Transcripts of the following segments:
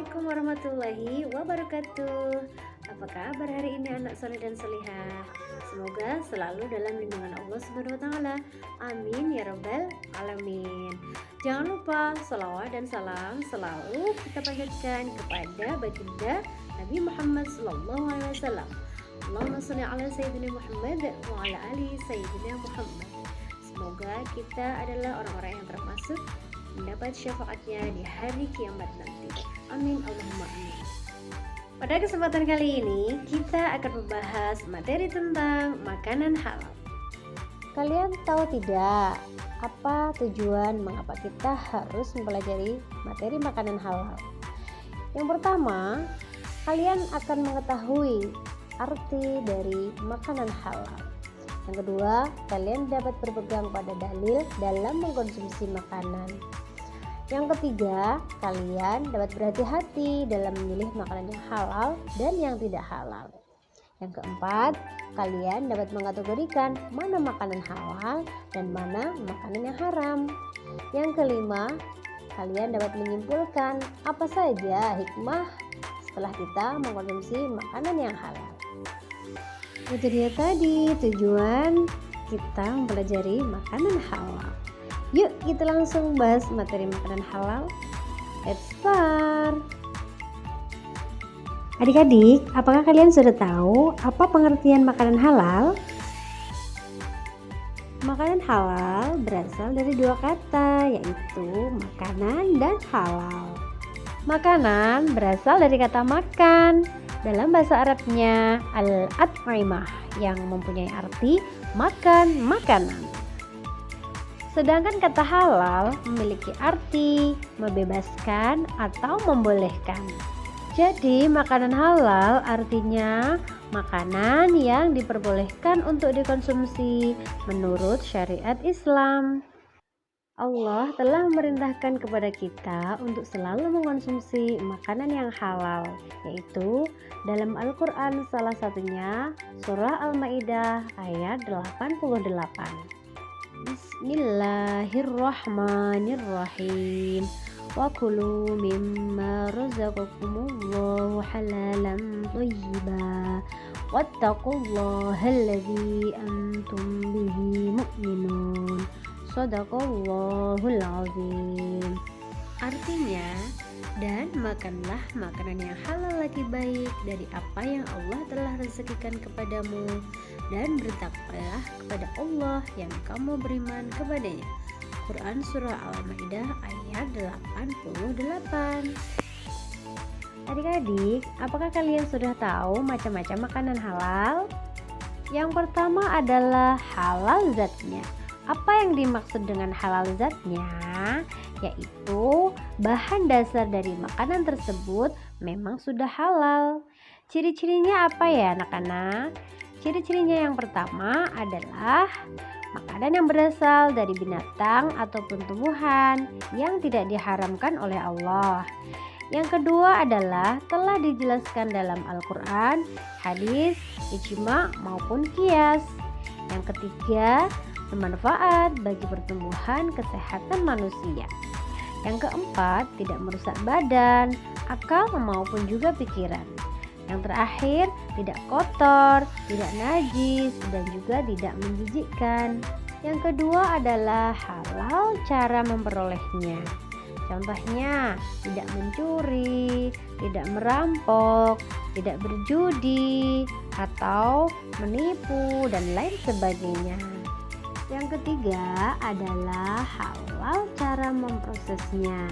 Assalamualaikum warahmatullahi wabarakatuh. Apa kabar hari ini anak soleh dan solihah? Semoga selalu dalam lindungan Allah Subhanahu wa taala. Amin ya rabbal alamin. Jangan lupa salawat dan salam selalu kita panjatkan kepada baginda Nabi Muhammad sallallahu alaihi wasallam. Allahumma shalli ala sayyidina Muhammad wa ala ali sayyidina Muhammad. Semoga kita adalah orang-orang yang termasuk mendapat syafaatnya di hari kiamat nanti. Amin Allahumma amin. Pada kesempatan kali ini kita akan membahas materi tentang makanan halal. Kalian tahu tidak apa tujuan mengapa kita harus mempelajari materi makanan halal? Yang pertama, kalian akan mengetahui arti dari makanan halal. Yang kedua, kalian dapat berpegang pada dalil dalam mengkonsumsi makanan. Yang ketiga, kalian dapat berhati-hati dalam memilih makanan yang halal dan yang tidak halal. Yang keempat, kalian dapat mengategorikan mana makanan halal dan mana makanan yang haram. Yang kelima, kalian dapat menyimpulkan apa saja hikmah setelah kita mengkonsumsi makanan yang halal. Itu dia tadi tujuan kita mempelajari makanan halal. Yuk kita langsung bahas materi makanan halal. Let's start. Adik-adik, apakah kalian sudah tahu apa pengertian makanan halal? Makanan halal berasal dari dua kata, yaitu makanan dan halal. Makanan berasal dari kata makan. Dalam bahasa Arabnya al-at'imah yang mempunyai arti makan makanan. Sedangkan kata halal memiliki arti membebaskan atau membolehkan. Jadi makanan halal artinya makanan yang diperbolehkan untuk dikonsumsi menurut syariat Islam. Allah telah memerintahkan kepada kita untuk selalu mengkonsumsi makanan yang halal, yaitu dalam Al-Quran salah satunya surah Al-Maidah ayat 88. Bismillahirrahmanirrahim. Wa kulu mimma razaqakumullahu halalan thayyiban wattaqullaha alladzi antum bihi mu'minun. Shadaqallahul azim. Artinya, dan makanlah makanan yang halal lagi baik dari apa yang Allah telah rezekikan kepadamu, dan bertakwalah kepada Allah yang kamu beriman kepadanya. Quran Surah Al-Maidah ayat 88. Adik-adik, apakah kalian sudah tahu macam-macam makanan halal? Yang pertama adalah halal zatnya. Apa yang dimaksud dengan halal zatnya? Yaitu bahan dasar dari makanan tersebut memang sudah halal. Ciri-cirinya apa ya anak-anak? Ciri-cirinya yang pertama adalah makanan yang berasal dari binatang ataupun tumbuhan yang tidak diharamkan oleh Allah. Yang kedua adalah telah dijelaskan dalam Al-Quran, hadis, ijma maupun qiyas. Yang ketiga, bermanfaat bagi pertumbuhan kesehatan manusia. Yang keempat, tidak merusak badan, akal maupun juga pikiran. Yang terakhir, tidak kotor, tidak najis, dan juga tidak menjijikkan. Yang kedua adalah halal cara memperolehnya. Contohnya, tidak mencuri, tidak merampok, tidak berjudi, atau menipu, dan lain sebagainya. Yang ketiga adalah halal cara memprosesnya,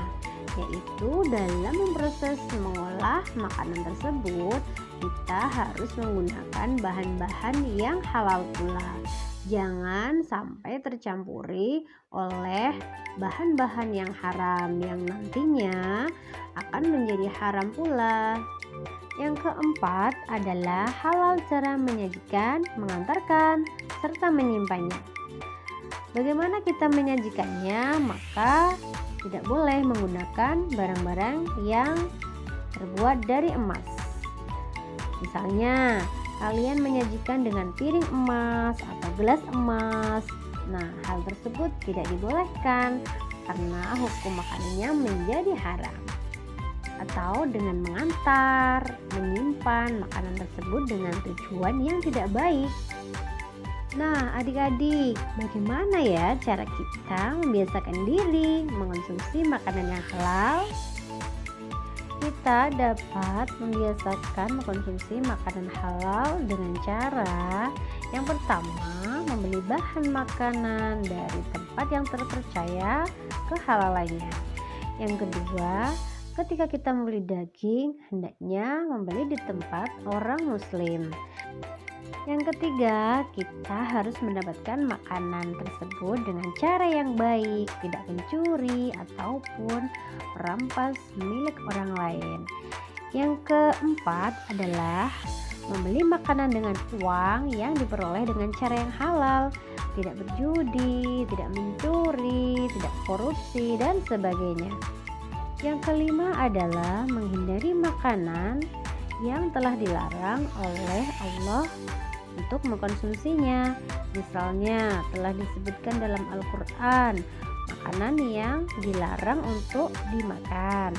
yaitu dalam memproses mengolah makanan tersebut kita harus menggunakan bahan-bahan yang halal pula. Jangan sampai tercampuri oleh bahan-bahan yang haram yang nantinya akan menjadi haram pula. Yang keempat adalah halal cara menyajikan, mengantarkan, serta menyimpannya. Bagaimana kita menyajikannya? Maka tidak boleh menggunakan barang-barang yang terbuat dari emas. Misalnya, kalian menyajikan dengan piring emas atau gelas emas. Nah, hal tersebut tidak dibolehkan karena hukum makanannya menjadi haram. atau dengan mengantar, menyimpan makanan tersebut dengan tujuan yang tidak baik. Nah, adik-adik, bagaimana ya cara kita membiasakan diri mengonsumsi makanan yang halal? Kita dapat membiasakan mengkonsumsi makanan halal dengan cara yang pertama, membeli bahan makanan dari tempat yang terpercaya kehalalannya. Yang kedua, ketika kita membeli daging, hendaknya membeli di tempat orang muslim. Yang ketiga, kita harus mendapatkan makanan tersebut dengan cara yang baik, tidak mencuri ataupun merampas milik orang lain. Yang keempat adalah membeli makanan dengan uang yang diperoleh dengan cara yang halal, tidak berjudi, tidak mencuri, tidak korupsi, dan sebagainya. Yang kelima adalah menghindari makanan yang telah dilarang oleh Allah untuk mengkonsumsinya. Misalnya telah disebutkan dalam Al-Quran makanan yang dilarang untuk dimakan.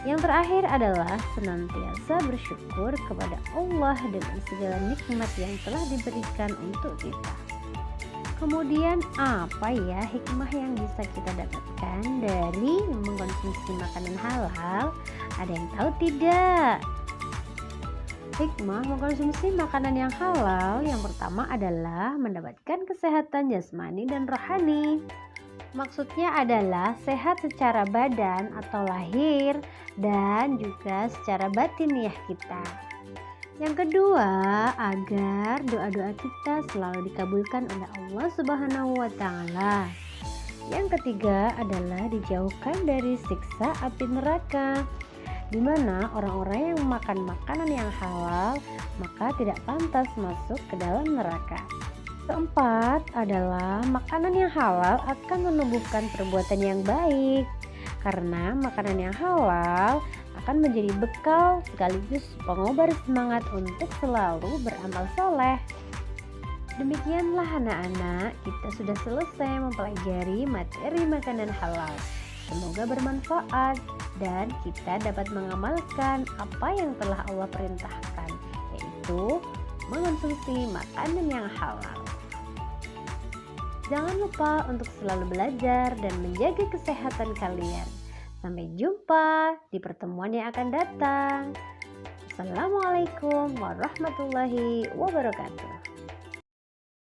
Yang terakhir adalah senantiasa bersyukur kepada Allah dengan segala nikmat yang telah diberikan untuk kita. Kemudian apa ya hikmah yang bisa kita dapatkan dari mengkonsumsi makanan halal? Ada yang tahu tidak? Hikmah mengkonsumsi makanan yang halal yang pertama adalah mendapatkan kesehatan jasmani dan rohani. Maksudnya adalah sehat secara badan atau lahir dan juga secara batiniah kita. Yang kedua, agar doa-doa kita selalu dikabulkan oleh Allah Subhanahu wa Ta'ala. Yang ketiga adalah dijauhkan dari siksa api neraka, di mana orang-orang yang makan makanan yang halal maka tidak pantas masuk ke dalam neraka. Keempat adalah makanan yang halal akan menumbuhkan perbuatan yang baik, karena makanan yang halal akan menjadi bekal sekaligus pengobar semangat untuk selalu beramal soleh. Demikianlah anak-anak, kita sudah selesai mempelajari materi makanan halal. Semoga bermanfaat dan kita dapat mengamalkan apa yang telah Allah perintahkan, yaitu mengonsumsi makanan yang halal. Jangan lupa untuk selalu belajar dan menjaga kesehatan kalian. Sampai jumpa di pertemuan yang akan datang. Assalamualaikum warahmatullahi wabarakatuh.